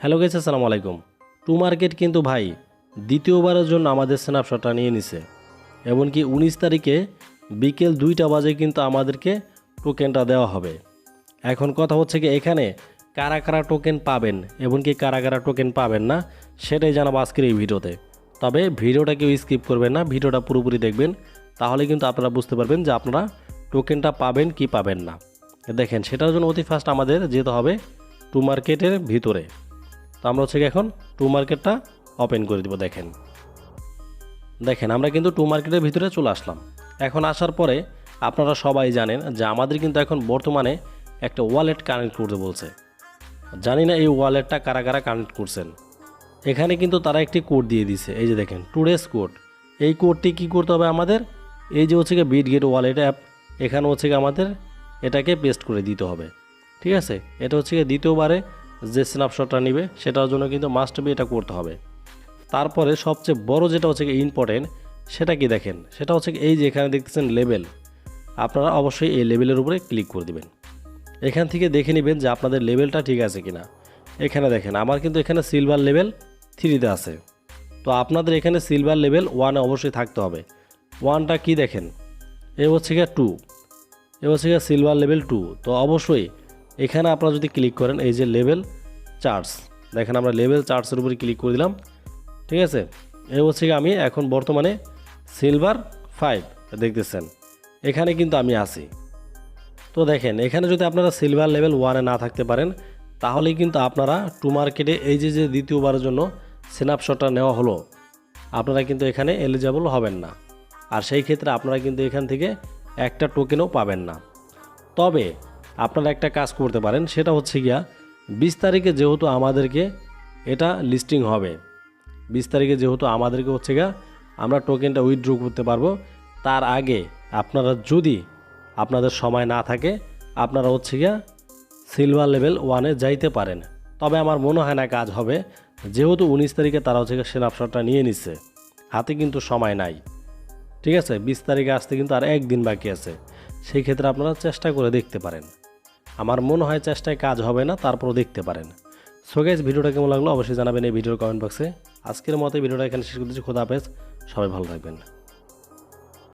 Hello guys, আসসালামু আলাইকুম। To market কিন্তু ভাই দ্বিতীয়বারের জন্য আমাদের স্ন্যাপশটটা নিয়ে নিছে। এমনকি 19 তারিখে বিকেল 2টা বাজে কিন্তু আমাদেরকে টোকেনটা দেওয়া হবে। এখন কথা হচ্ছে কি, এখানে কারা কারা টোকেন পাবেন এমনকি কারা কারা টোকেন পাবেন না সেটাই জানাবো আজকের এই ভিডিওতে। তবে ভিডিওটা কেউ স্কিপ করবেন না, ভিডিওটা পুরোপুরি দেখবেন, তাহলে কিন্তু আপনারা বুঝতে পারবেন যে আপনারা টোকেনটা পাবেন কি পাবেন না। দেখেন, সেটার জন্য অতি ফার্স্ট আমাদের যেতে হবে টু মার্কেটের ভিতরে। তো আমরা হচ্ছে এখন টু মার্কেটটা ওপেন করে দিব। দেখেন আমরা কিন্তু টু মার্কেটের ভিতরে চলে আসলাম। এখন আসার পরে আপনারা সবাই জানেন যে আমাদের কিন্তু এখন বর্তমানে একটা ওয়ালেট কানেক্ট করতে বলছে। জানি না এই ওয়ালেটটা কারা কারা কানেক্ট করছেন। এখানে কিন্তু তারা একটি কোড দিয়ে দিছে, এই যে দেখেন টুডেস কোড। এই কোডটি কি করতে হবে আমাদের, এই যে হচ্ছে গিয়ে বিটগেট ওয়ালেট অ্যাপ, এখানে হচ্ছে গিয়ে আমাদের এটাকে পেস্ট করে দিতে হবে। ঠিক আছে, এটা হচ্ছে গিয়ে দ্বিতীয়বারে যে স্ন্যাপশটটা নেবে সেটার জন্য কিন্তু মাস্ট বি এটা করতে হবে। তারপরে সবচেয়ে বড় যেটা হচ্ছে গিয়ে ইম্পর্টেন্ট, সেটা কি দেখেন, সেটা হচ্ছে এই যে এখানে দেখতেছেন লেভেল, আপনারা অবশ্যই এই লেভেলের উপরে ক্লিক করে দিবেন। এখান থেকে দেখে নেবেন যে আপনাদের লেভেলটা ঠিক আছে কিনা। এখানে দেখেন আমার কিন্তু এখানে সিলভার লেভেল 3তে আছে। তো আপনাদের এখানে সিলভার লেভেল 1-এ অবশ্যই থাকতে হবে। 1টা কি দেখেন, এ হচ্ছে গিয়ে 2, এ হচ্ছে গিয়ে সিলভার লেভেল 2। তো অবশ্যই এখানে আপনারা যদি ক্লিক করেন এই যে লেভেল চার্টস, দেখেন আমরা লেভেল চার্টসের উপরে ক্লিক করে দিলাম। ঠিক আছে, এ হচ্ছে গিয়ে আমি এখন বর্তমানে সিলভার 5 দেখতেছেন, এখানে কিন্তু আমি আছি। তো দেখেন এখানে যদি আপনারা সিলভার লেভেল 1-এ না থাকতে পারেন, তাহলে কিন্তু আপনারা টু মার্কেটে এই যে দ্বিতীয়বারের জন্য স্ন্যাপশটটা নেওয়া হলো, আপনারা কিন্তু এখানে এলিজিবল হবেন না। আর সেই ক্ষেত্রে আপনারা কিন্তু এখান থেকে একটা টোকেনও পাবেন না। তবে আপনারা একটা কাজ করতে পারেন, সেটা হচ্ছে গিয়া 20 তারিখে যেহেতু আমাদেরকে এটা লিস্টিং হবে, 20 তারিখে যেহেতু আমাদেরকে হচ্ছে গিয়া আমরা টোকেনটা উইথড্র করতে পারবো, তার আগে আপনারা যদি আপনাদের সময় না থাকে আপনারা হচ্ছে গিয়া সিলভার লেভেল 1-এ যাইতে পারেন। তবে আমার মনে হয় না কাজ হবে, যেহেতু 19 তারিখে তারা হচ্ছে গিয়ে স্ন্যাপশটটা নিয়ে নিচ্ছে, হাতে কিন্তু সময় নাই। ঠিক আছে, 20 তারিখে আসতে কিন্তু আর একদিন বাকি আছে। সেই ক্ষেত্রে আপনারা চেষ্টা করে দেখতে পারেন। আমার মনে হয় চেষ্টায় কাজ হবে না, তারপরও দেখতে পারেন। সো গাইস, ভিডিওটা কেমন লাগলো অবশ্যই জানাবেন এই ভিডিওর কমেন্ট বক্সে। আজকের মতো ভিডিওটা এখানে শেষ করতেছি। খোদা হাফেজ, সবাই ভালো থাকবেন।